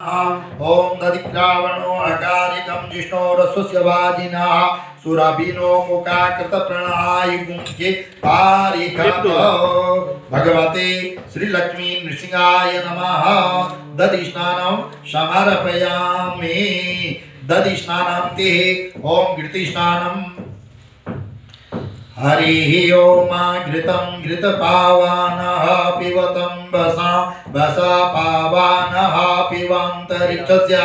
ओम दधिक्रावणो अकारिकं जिष्णोरस्वस्य वाजिनः सुरभिनो मुखाकृत प्रणाय गुंजे पारिखत भगवते श्री लक्ष्मी नृसिंहाय नमः दधिस्नानं समर्पयामि दधिस्नानान्ते ओम घृतस्नानं हरिः ओम घृतं घृतपावानः पिबतं वसा वसा पावानः पिबन्तरिक्षस्य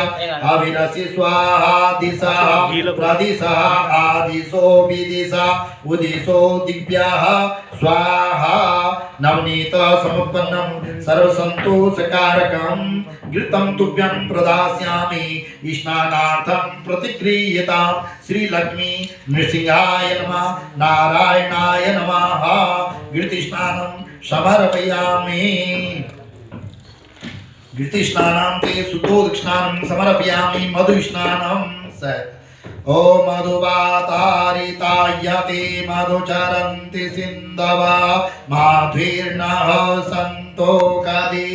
अविरसि स्वाहा दिशः प्रदिशः आदिशो विदिशा उदिशो दिव्यः स्वाहा नवनीत समुत्पन्नं सर्वसन्तोषकारकं घृतं तुभ्यं प्रदास्यामि स्नानार्थं प्रतिक्रियतां श्रीलक्ष्मी नृसिंहाय नमः नारायणाय नमः घृतस्नानं समर्पयामि घृतस्नानान्ते शुद्धोदकस्नानं समर्पयामि मधुस्नानं ओ मधुवातारितायते मधुचरन्ति सिन्धवा माध्वीर्नः सन्तोकदे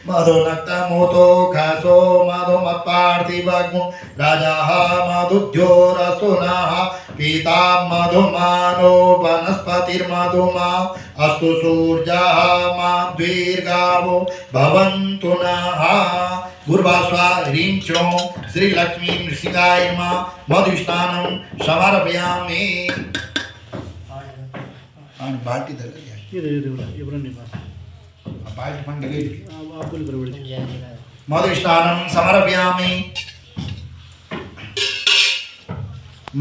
मधुनक्तमुतो खसो मधुमत्पार्थिवगुं राजः मधुद्योरस्तुनः पीता मधुमानो वनस्पतिर्मधुमा अस्तु सूर्यः माध्वीर्गावो भवन्तु नः गुरुवास्वा ह्रीं चों श्री लक्ष्मी नृसिंहाय नमः मधुस्नानं समर्पयामि आणि बाल्टी धरली बाल्टी पण गेली मधुस्नानं समर्पयामि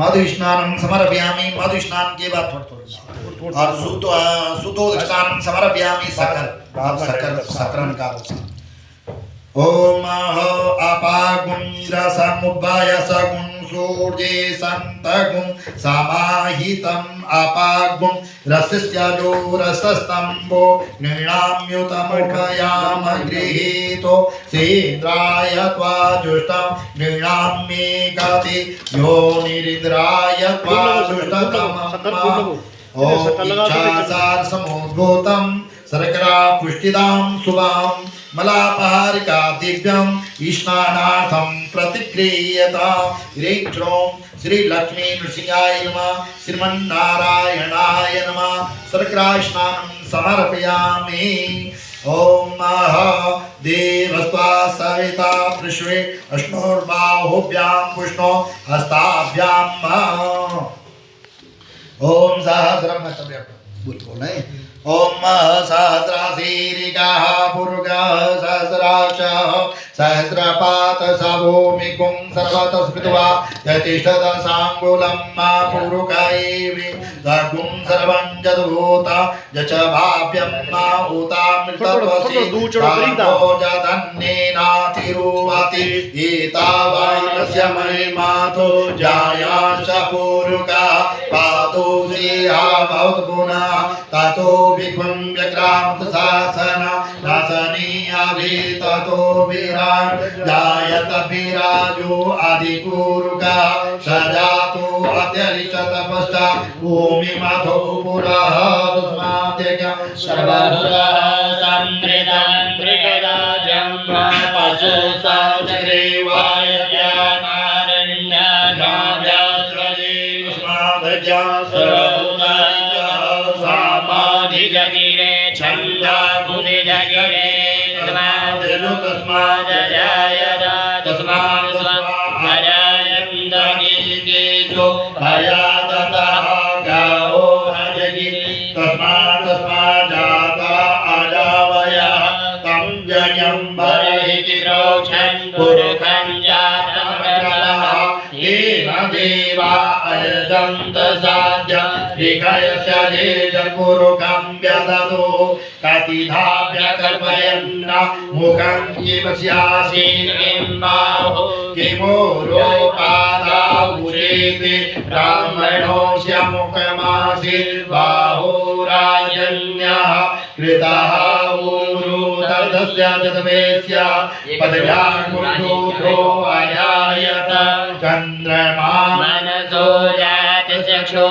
मधुस्नानं समर्पयामि मधुस्नान के बाद थोड़ा और शुद्धोदकस्नानं समर्पयामि शक्कर निकालो ओम अपागुं रसमुद्भय सगुं सूर्ये सन्तगुं समाहितं अपागुं रसस्यजो रसस्तंभो नृणाम्युतमुखयाम गृहीतो सेन्द्राय त्वाजुष्टं नृणाम्ये गति यो निरिन्द्राय त्वाजुष्टतमम् ओम इच्छासार समुद्भूतं सर्करा पुष्टिदां शुभां मलापहारिका दिव्यं स्नानार्थं प्रतिक्रियतां ह्रीं श्रों श्री लक्ष्मी नृसिंहाय नमः श्रीमन्नारायणाय नमः सर्करा स्नानं समर्पयामि ओम देवस्त्वा सविता पृष्वे अष्णोर्बाहुभ्यां पुष्णो हस्ताभ्यां ओम सहस्रम बोलना है ओम सहस्राशीरिकाः पुरुषः सहस्राक्षः सहस्रपात सभूमिकुं सर्वतः स्मृत्वा यतिष्ठदशाङ्गुलं मा पुरुषैवे दगुं सर्वं जदभूता यच भाव्यं मा भूतामृतत्वसि भागो जधन्येनातिरुवति एतावानस्य महिमातो जायाश्च पुरुषः पादो श्रेया भवत् पुनः ततो विघ्नं व्यक्रामत शासन नासनीयाभिततो विराट जायत विराजो आदिपुरुषः सजातो अत्यरिचत पश्चात् भूमि मधो पुरः तस्माद्यज्ञ सर्वभूतः समृतं त्रिकदाजं पशु सौचग्रीवाय ज्ञानारण्यानाव्याश्रये तस्माद्यज्ञ जगिरे छंदा भुजि जगिरे तस्मादजायतो भयादतः गावो हजगि तस्माजाता अजावयः तं जयं बर्हिति प्रोक्षन् पुरुखं जातं येन देवा अयजन्त साध्य विकयस्य जगुरुकं व्यदतो कतिधाभ्यकल्पयन्न मुखं किमस्यासीन् बाहो किमोरोपादावुचेते ब्राह्मणोऽस्य मुखमासीत् बाहो राजन्यः कृतः ऊरुतदस्य जतवेस्य पदव्याकुशूत्रो अजायत चन्द्रमा मनसो जातचक्षो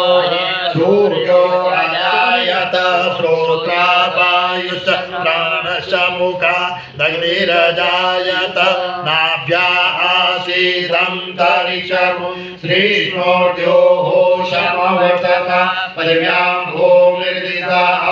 सूर्यो अजायत श्रोत्रावायुश्च प्राणश्च मुखा दग्ने विरजायत नाभ्या आसीदन्तरिक्षं श्रीष्णोर्द्योः शमवर्तत पृथिव्यां भूमिर्दिशः